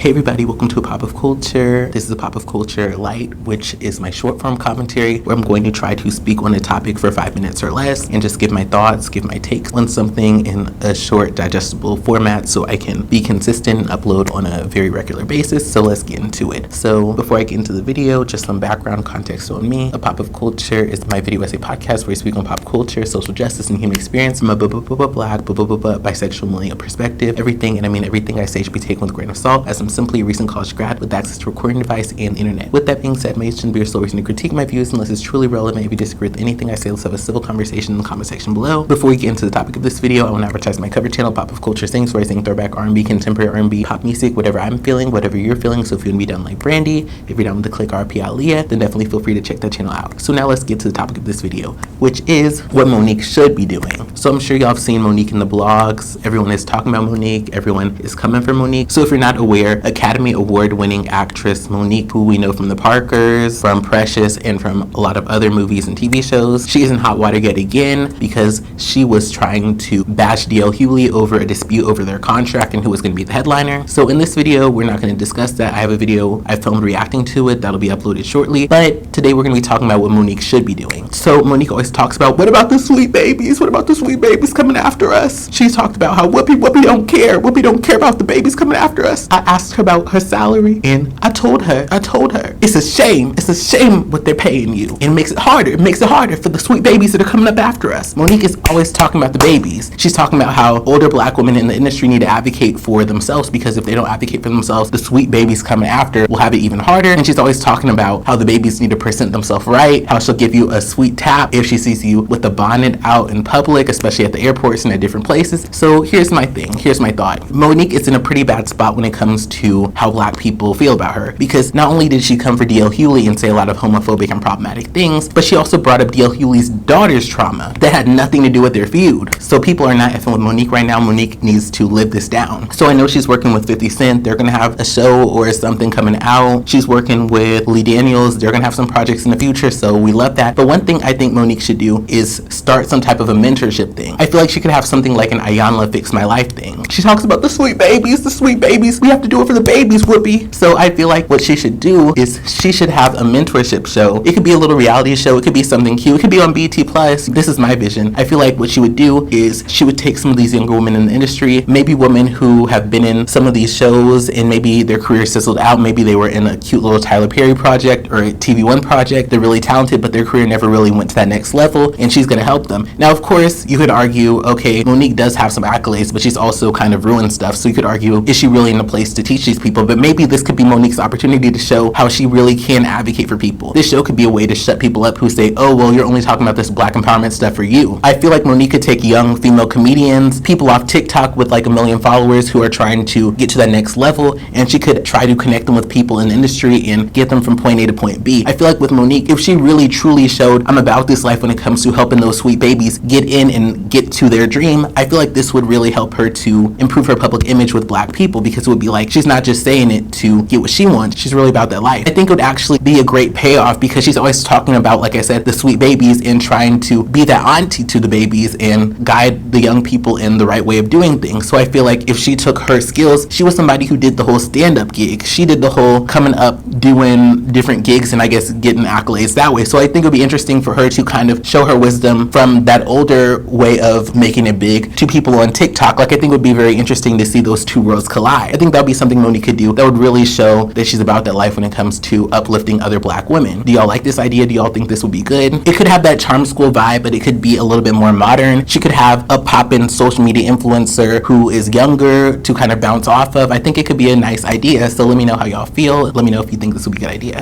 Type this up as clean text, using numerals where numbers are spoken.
Hey everybody, welcome to A Pop of Culture. This is A Pop of Culture Lite, which is my short form commentary where I'm going to try to speak on a topic for 5 minutes or less and just give my thoughts, give my takes on something in a short, digestible format so I can be consistent and upload on a very regular basis. So let's get into it. So before I get into the video, just some background context on me. A Pop of Culture is my video essay podcast where I speak on pop culture, social justice, and human experience from a Black, bisexual millennial perspective. Everything, and I mean everything I say, should be taken with a grain of salt, as I'm simply a recent college grad with access to a recording device and the internet. With that being said, my age shouldn't be your sole reason to critique my views unless it's truly relevant. If you disagree with anything I say, let's have a civil conversation in the comment section below. Before we get into the topic of this video, I want to advertise my cover channel, Pop of Culture Sings, where I sing throwback R&B, contemporary R&B, pop music, whatever I'm feeling, whatever you're feeling. So if you want to be down like Brandy, if you're down with the click 𝑎𝑒, then definitely feel free to check that channel out. So now let's get to the topic of this video, which is what Monique should be doing. So I'm sure y'all have seen Monique in the blogs. Everyone is talking about Monique. Everyone is coming for Monique. So if you're not aware, Academy Award-winning actress Monique, who we know from The Parkers, from Precious, and from a lot of other movies and TV shows, she is in hot water yet again because she was trying to bash DL Hughley over a dispute over their contract and who was going to be the headliner. So in this video, we're not going to discuss that. I have a video I filmed reacting to it that'll be uploaded shortly, but today we're going to be talking about what Monique should be doing. So Monique always talks about, what about the sweet babies? What about the sweet babies coming after us? She's talked about how Whoopi don't care. Whoopi don't care about the babies coming after us. I asked her about her salary, and I told her, it's a shame what they're paying you. And it makes it harder for the sweet babies that are coming up after us. Monique is always talking about the babies. She's talking about how older Black women in the industry need to advocate for themselves, because if they don't advocate for themselves, the sweet babies coming after will have it even harder. And she's always talking about how the babies need to present themselves right, how she'll give you a sweet tap if she sees you with a bonnet out in public, especially at the airports and at different places. So here's my thought. Monique is in a pretty bad spot when it comes to how Black people feel about her, because not only did she come for DL Hughley and say a lot of homophobic and problematic things, but she also brought up DL Hughley's daughter's trauma that had nothing to do with their feud. So people are not effing with Monique right now. Monique needs to live this down. So I know she's working with 50 Cent. They're gonna have a show or something coming out. She's working with Lee Daniels. They're gonna have some projects in the future, so we love that. But one thing I think Monique should do is start some type of a mentorship thing. I feel like she could have something like an Iyanla Fix My Life thing. She talks about the sweet babies. We have to do it for the babies, Whoopi. So I feel like what she should do is she should have a mentorship show. It could be a little reality show. It could be something cute. It could be on BT Plus. This is my vision. I feel like what she would do is she would take some of these younger women in the industry, maybe women who have been in some of these shows and maybe their career sizzled out. Maybe they were in a cute little Tyler Perry project or a TV1 project. They're really talented, but their career never really went to that next level, and she's going to help them. Now, of course, you could argue, okay, Monique does have some accolades, but she's also kind of ruined stuff. So you could argue, is she really in a place to teach these people? But maybe this could be Monique's opportunity to show how she really can advocate for people. This show could be a way to shut people up who say, oh, well, you're only talking about this Black empowerment stuff for you. I feel like Monique could take young female comedians, people off TikTok with like 1 million followers who are trying to get to that next level, and she could try to connect them with people in the industry and get them from point A to point B. I feel like with Monique, if she really truly showed, I'm about this life when it comes to helping those sweet babies get in and get to their dream, I feel like this would really help her to improve her public image with Black people, because it would be like she's not just saying it to get what she wants, she's really about that life. I think it would actually be a great payoff, because she's always talking about, like I said, the sweet babies and trying to be that auntie to the babies and guide the young people in the right way of doing things. So I feel like if she took her skills, she was somebody who did the whole stand-up gig. She did the whole coming up, doing different gigs, and I guess getting accolades that way. So I think it would be interesting for her to kind of show her wisdom from that older way of making it big to people on TikTok. Like, I think it would be very interesting to see those two worlds collide. I think that would be something Monique could do that would really show that she's about that life when it comes to uplifting other Black women. Do y'all like this idea? Do y'all think this would be good? It could have that charm school vibe, but it could be a little bit more modern. She could have a poppin' social media influencer who is younger to kind of bounce off of. I think it could be a nice idea. So let me know how y'all feel. Let me know if you think this would be a good idea.